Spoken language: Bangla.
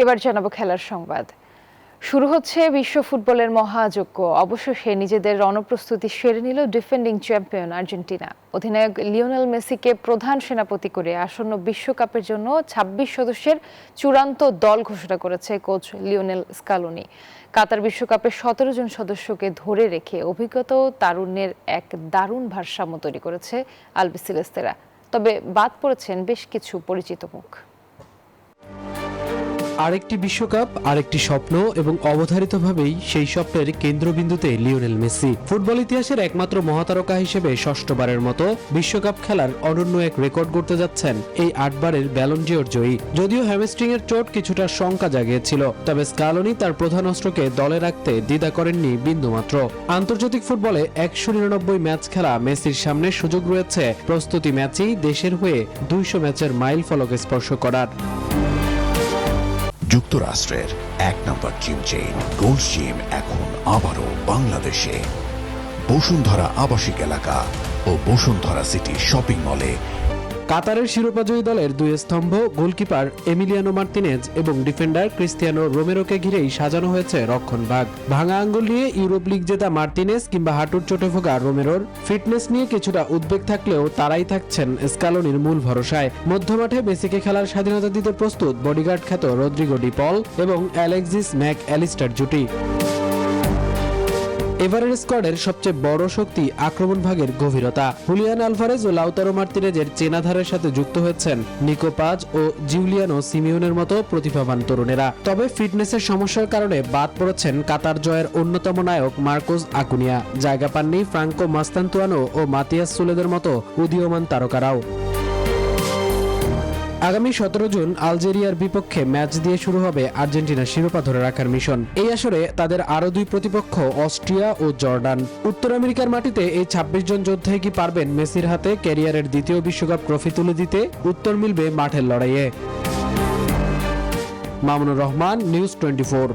এবার জানাবো খেলার সংবাদ। শুরু হচ্ছে বিশ্ব ফুটবলের মহাযজ্ঞ। অবশেষে নিজেদের রণপ্রস্তুতি সেরে নিল ডিফেন্ডিং চ্যাম্পিয়ন আর্জেন্টিনা। অধিনায়ক লিওনেল মেসিকে প্রধান সেনাপতি করে আসন্ন বিশ্বকাপের জন্য ২৬ সদস্যের চূড়ান্ত দল ঘোষণা করেছে কোচ লিওনেল স্কালোনি। কাতার বিশ্বকাপে ১৭ জন সদস্যকে ধরে রেখে অভিজ্ঞতা ও তারুণ্যের এক দারুণ ভারসাম্য তৈরি করেছে আলবিসেলেস্তেরা। তবে বাদ পড়েছেন বেশ কিছু পরিচিত মুখ। আরেকটি বিশ্বকাপ, আরেকটি স্বপ্ন এবং অবধারিতভাবেই সেই স্বপ্নের কেন্দ্রবিন্দুতে লিওনেল মেসি। ফুটবল ইতিহাসের একমাত্র মহাতারকা হিসেবে ষষ্ঠবারের মতো বিশ্বকাপ খেলার অনন্য এক রেকর্ড গড়তে যাচ্ছেন এই ৮ বারের ব্যালন ডিওর জয়ী। যদিও হ্যামস্ট্রিং এর চোট কিছুটা শঙ্কা জাগিয়েছিল, তবে স্কালোনি তার প্রধান অস্ত্রকে দলে রাখতে দ্বিধা করেননি বিন্দুমাত্র। আন্তর্জাতিক ফুটবলে ১৯৯ ম্যাচ খেলা মেসির সামনে সুযোগ রয়েছে প্রস্তুতি ম্যাচেই দেশের হয়ে ২০০ ম্যাচের মাইল ফলক স্পর্শ করার। যুক্তরাষ্ট্রের ১ নম্বর জিম চেইন গোল্ড জিম এখন আবারও বাংলাদেশে। বসুন্ধরা আবাসিক এলাকা ও বসুন্ধরা সিটি শপিং মলে। কাতারের শিরোপাজয়ী দলের দুই স্তম্ভ গোলকিপার এমিলিয়ানো মার্তিনেজ এবং ডিফেন্ডার ক্রিস্টিয়ানো রোমেরোকে ঘিরেই সাজানো হয়েছে রক্ষণভাগ। ভাঙা আঙ্গুল নিয়ে ইউরোপ লিগ জেতা মার্তিনেজ কিংবা হাঁটুর চোটে ভোগা রোমেরোর ফিটনেস নিয়ে কিছুটা উদ্বেগ থাকলেও তারাই থাকছেন স্কালোনির মূল ভরসায়। মধ্যমাঠে মেসিকে খেলার স্বাধীনতা দিতে প্রস্তুত বডিগার্ড খ্যাত রদ্রিগো ডি পল এবং অ্যালেক্সিস ম্যাক অ্যালিস্টার জুটি। এবারের স্কোয়াডের সবচেয়ে বড় শক্তি আক্রমণ ভাগের গভীরতা। হুলিয়ান আলভারেজ ও লাউতারো মার্তিনেজের চেনাধারের সাথে যুক্ত হয়েছেন নিকো পাজ ও জিউলিয়ানো সিমিওনের মতো প্রতিভাবান তরুণেরা। তবে ফিটনেসের সমস্যার কারণে বাদ পড়েছেন কাতার জয়ের অন্যতম নায়ক মার্কোস আকুনিয়া। জায়গা পাননি ফ্রাঙ্কো মাস্তান্তুয়ানো ও মাতিয়াস সুলেদের মতো উদীয়মান তারকারাও। আগামী ১৭ জুন আলজেরিয়ার বিপক্ষে ম্যাচ দিয়ে শুরু হবে আর্জেন্টিনার শিরোপা ধরে রাখার মিশন। এই আসরে তাদের আরও দুই প্রতিপক্ষ অস্ট্রিয়া ও জর্ডান। উত্তর আমেরিকার মাটিতে এই ২৬ জন যোদ্ধাই কি পারবেন মেসির হাতে ক্যারিয়ারের দ্বিতীয় বিশ্বকাপ ট্রফি তুলে দিতে? উত্তর মিলবে মাঠের লড়াইয়ে। মামুনুর রহমান, নিউজ 24।